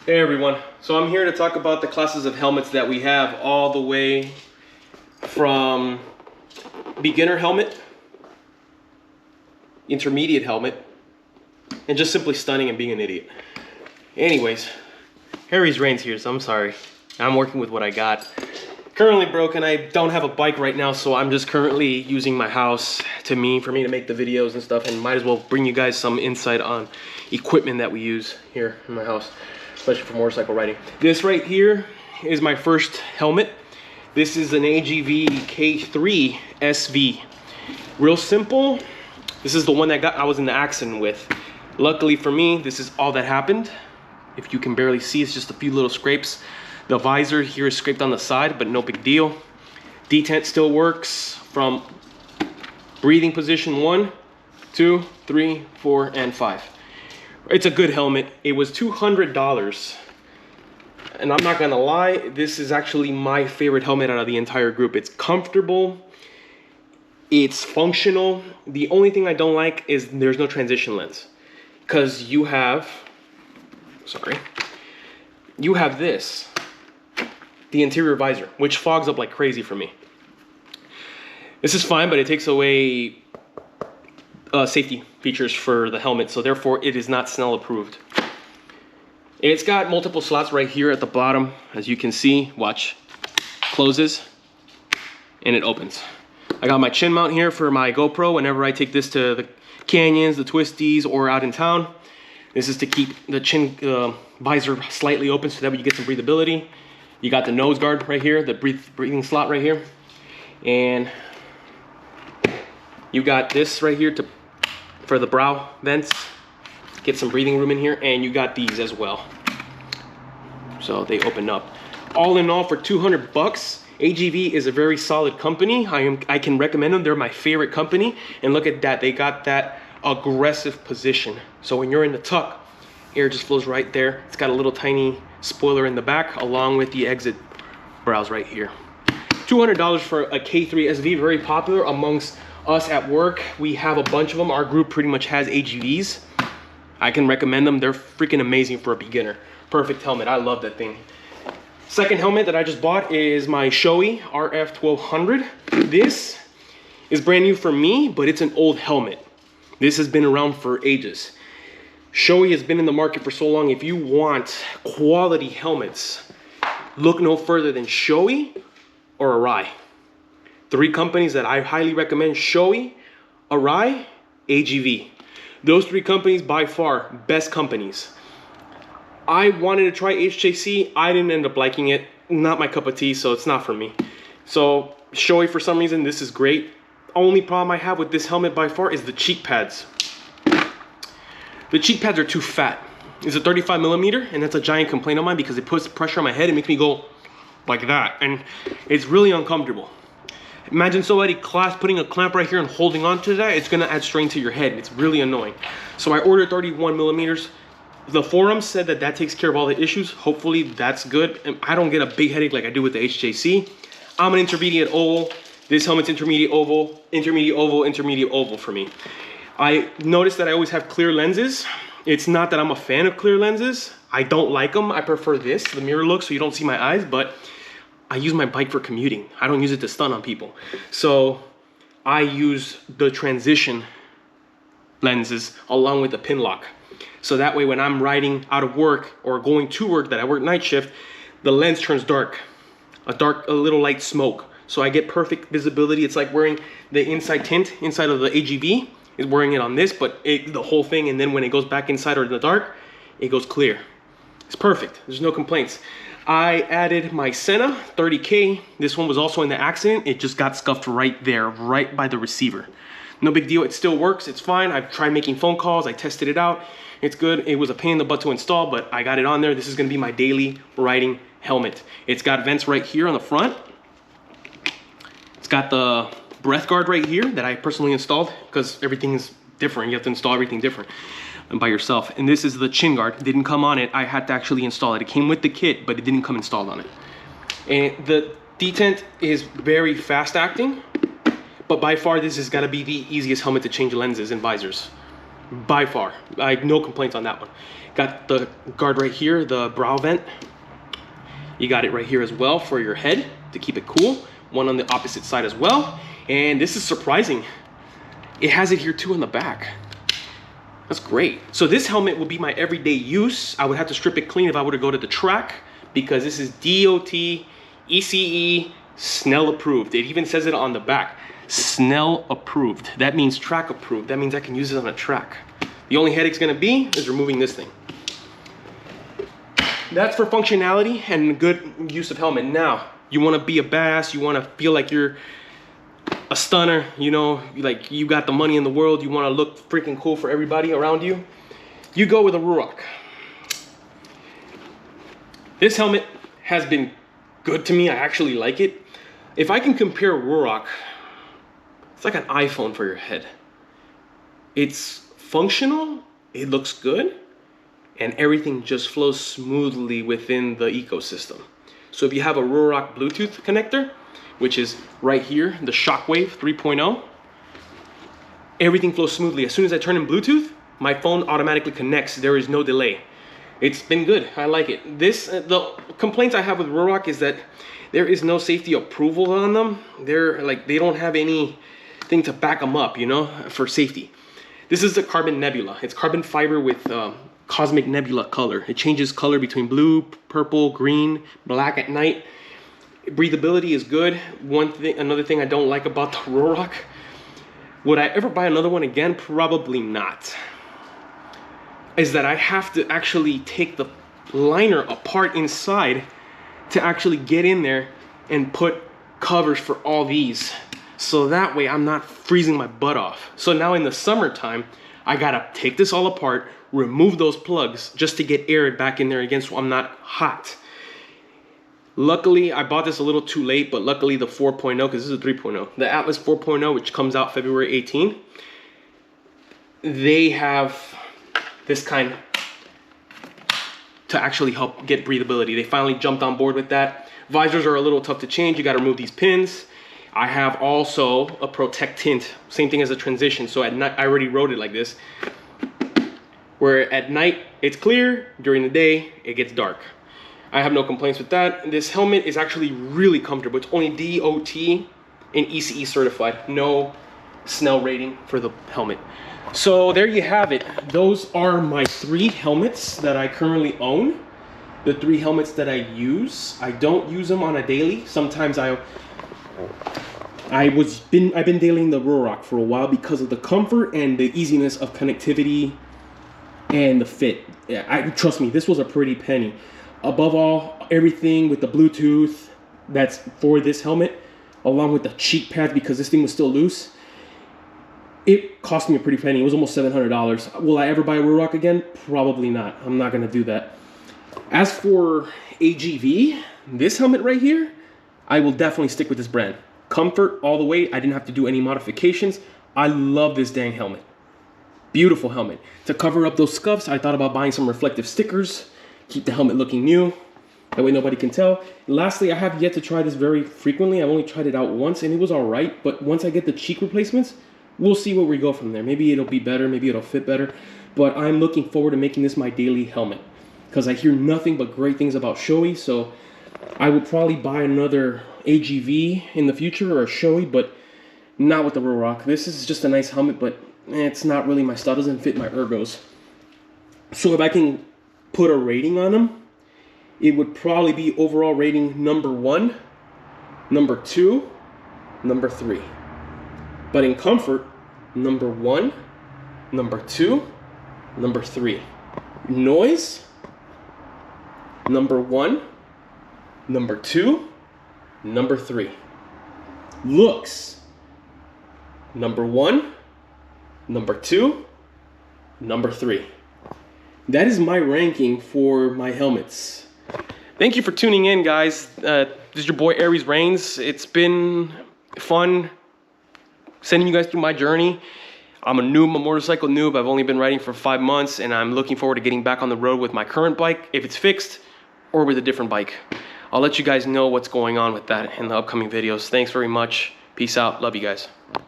Hey everyone, so I'm here to talk about the classes of helmets that we have, all the way from beginner helmet, intermediate helmet, and just simply stunning and being an idiot. Anyways, Ares.Reigns here, so I'm sorry. I'm working with what I got. Currently broken. I don't have a bike right now, so I'm just currently using my house for me to make the videos and stuff, and might as well bring you guys some insight on equipment that we use here in my house, especially for motorcycle riding. This right here is my first helmet. This is an AGV K3 SV. Real simple. This is the one that I was in the accident with. Luckily for me, this is all that happened. If you can barely see, it's just a few little scrapes. The visor here is scraped on the side, but no big deal. Detent still works from breathing position 1, 2, 3, 4, and 5. It's a good helmet. It was $200. And I'm not gonna lie, this is actually my favorite helmet out of the entire group. It's comfortable, it's functional. The only thing I don't like is there's no transition lens. Because you have this, the interior visor, which fogs up like crazy for me. This is fine, but it takes away safety features for the helmet, so therefore it is not Snell approved. It's got multiple slots right here at the bottom, as you can see. Watch, closes and it opens. I got my chin mount here for my GoPro whenever I take this to the canyons, the twisties, or out in town. This is to keep the chin visor slightly open so that way you get some breathability. You got the nose guard right here, the breathing slot right here, and you got this right here for the brow vents. Get some breathing room in here, and you got these as well. So they open up. All in all, for 200 bucks, AGV is a very solid company. I can recommend them. They're my favorite company. And look at that, they got that aggressive position. So when you're in the tuck, air just flows right there. It's got a little tiny spoiler in the back along with the exit brows right here. $200 for a K3 SV, very popular amongst us at work. We have a bunch of them. Our group pretty much has AGVs. I can recommend them. They're freaking amazing for a beginner. Perfect helmet. I love that thing. Second helmet that I just bought is my Shoei Rf 1200. This is brand new for me, but it's an old helmet. This has been around for ages. Shoei has been in the market for so long. If you want quality helmets, look no further than Shoei or Arai. Three companies that I highly recommend: Shoei, Arai, AGV. Those three companies, by far, best companies. I wanted to try HJC. I didn't end up liking it. Not my cup of tea, so it's not for me. So Shoei, for some reason, this is great. Only problem I have with this helmet by far is the cheek pads. The cheek pads are too fat. It's a 35 millimeter, and that's a giant complaint of mine because it puts pressure on my head and makes me go like that, and it's really uncomfortable. Imagine somebody putting a clamp right here and holding on to that. It's gonna add strain to your head. It's really annoying. So I ordered 31 millimeters. The forum said that takes care of all the issues. Hopefully that's good. And I don't get a big headache like I do with the HJC. I'm an intermediate oval. This helmet's intermediate oval, intermediate oval, intermediate oval for me. I noticed that I always have clear lenses. It's not that I'm a fan of clear lenses. I don't like them. I prefer this, the mirror look, so you don't see my eyes, but I use my bike for commuting. I don't use it to stun on people. So I use the transition lenses along with the pin lock. So that way when I'm riding out of work or going to work, that I work night shift, the lens turns dark, a little light smoke. So I get perfect visibility. It's like wearing the inside tint inside of the AGV, is wearing it on this, but the whole thing, and then when it goes back inside or in the dark, it goes clear. It's perfect, there's no complaints. I added my Senna 30K. This one was also in the accident. It just got scuffed right there, right by the receiver. No big deal, it still works, it's fine. I've tried making phone calls, I tested it out. It's good. It was a pain in the butt to install, but I got it on there. This is gonna be my daily riding helmet. It's got vents right here on the front. It's got the breath guard right here that I personally installed because everything is different. You have to install everything different by yourself. And this is the chin guard. It didn't come on it. I had to actually install it. It came with the kit, but it didn't come installed on it. And the detent is very fast acting, but by far this has got to be the easiest helmet to change lenses and visors. by far. I have no complaints on that one. Got the guard right here, the brow vent. You got it right here as well for your head to keep it cool. One on the opposite side as well. And this is surprising. It has it here too on the back. That's great. So this helmet will be my everyday use. I would have to strip it clean if I were to go to the track, because this is DOT, ECE, Snell approved. It even says it on the back. Snell approved. That means track approved. That means I can use it on a track. The only headache's gonna be is removing this thing. That's for functionality and good use of helmet. Now, you wanna be a badass, you wanna feel like you're a stunner, you know, like you got the money in the world, you wanna look freaking cool for everybody around you, you go with a Ruroc. This helmet has been good to me. I actually like it. If I can compare Ruroc, it's like an iPhone for your head. It's functional, it looks good, and everything just flows smoothly within the ecosystem. So if you have a Ruroc Bluetooth connector, which is right here, the Shockwave 3.0, everything flows smoothly. As soon as I turn in Bluetooth, my phone automatically connects. There is no delay. It's been good. I like it. The complaints I have with Ruroc is that there is no safety approval on them. They don't have anything to back them up, you know, for safety. This is the Carbon Nebula. It's carbon fiber with cosmic nebula color. It changes color between blue, purple, green, black at night. Breathability is good. Another thing I don't like about the Ruroc, would I ever buy another one again? Probably not. Is that I have to actually take the liner apart inside to actually get in there and put covers for all these. So that way I'm not freezing my butt off. So now in the summertime, I gotta take this all apart, remove those plugs just to get air back in there again so I'm not hot. Luckily, I bought this a little too late, but luckily the 4.0, because this is a 3.0, the Atlas 4.0, which comes out February 18, they have this kind to actually help get breathability. They finally jumped on board with that. Visors are a little tough to change. You got to remove these pins. I have also a Protect tint, same thing as a transition. So at night, I already wrote it like this, where at night it's clear, during the day it gets dark. I have no complaints with that. This helmet is actually really comfortable. It's only DOT and ECE certified. No Snell rating for the helmet. So there you have it. Those are my 3 helmets that I currently own. The 3 helmets that I use. I don't use them on a daily. Sometimes I've been dailying the Ruroc for a while because of the comfort and the easiness of connectivity and the fit. Trust me, this was a pretty penny. Above all, everything with the Bluetooth that's for this helmet, along with the cheek pads, because this thing was still loose, it cost me a pretty penny. It was almost $700. Will I ever buy a Ruroc again? Probably not. I'm not gonna do that. As for AGV, this helmet right here, I will definitely stick with this brand. Comfort all the way. I didn't have to do any modifications. I love this dang helmet. Beautiful helmet. To cover up those scuffs, I thought about buying some reflective stickers. Keep the helmet looking new. That way nobody can tell. Lastly, I have yet to try this very frequently. I've only tried it out once and it was all right. But once I get the cheek replacements, we'll see where we go from there. Maybe it'll be better. Maybe it'll fit better. But I'm looking forward to making this my daily helmet, because I hear nothing but great things about Shoei. So I will probably buy another AGV in the future, or a Shoei, but not with the Ruroc. This is just a nice helmet, but it's not really my style. It doesn't fit my ergos. So if I can put a rating on them, it would probably be overall rating number 1, number 2, number 3. But in comfort, number 1, number 2, number 3. Noise, number 1, number 2, number 3. Looks, number 1, number 2, number 3. That is my ranking for my helmets. Thank you for tuning in, guys. This is your boy Ares.Reigns. It's been fun sending you guys through my journey. I'm a motorcycle noob. I've only been riding for 5 months, and I'm looking forward to getting back on the road with my current bike, if it's fixed, or with a different bike. I'll let you guys know what's going on with that in the upcoming videos. Thanks very much. Peace out. Love you guys.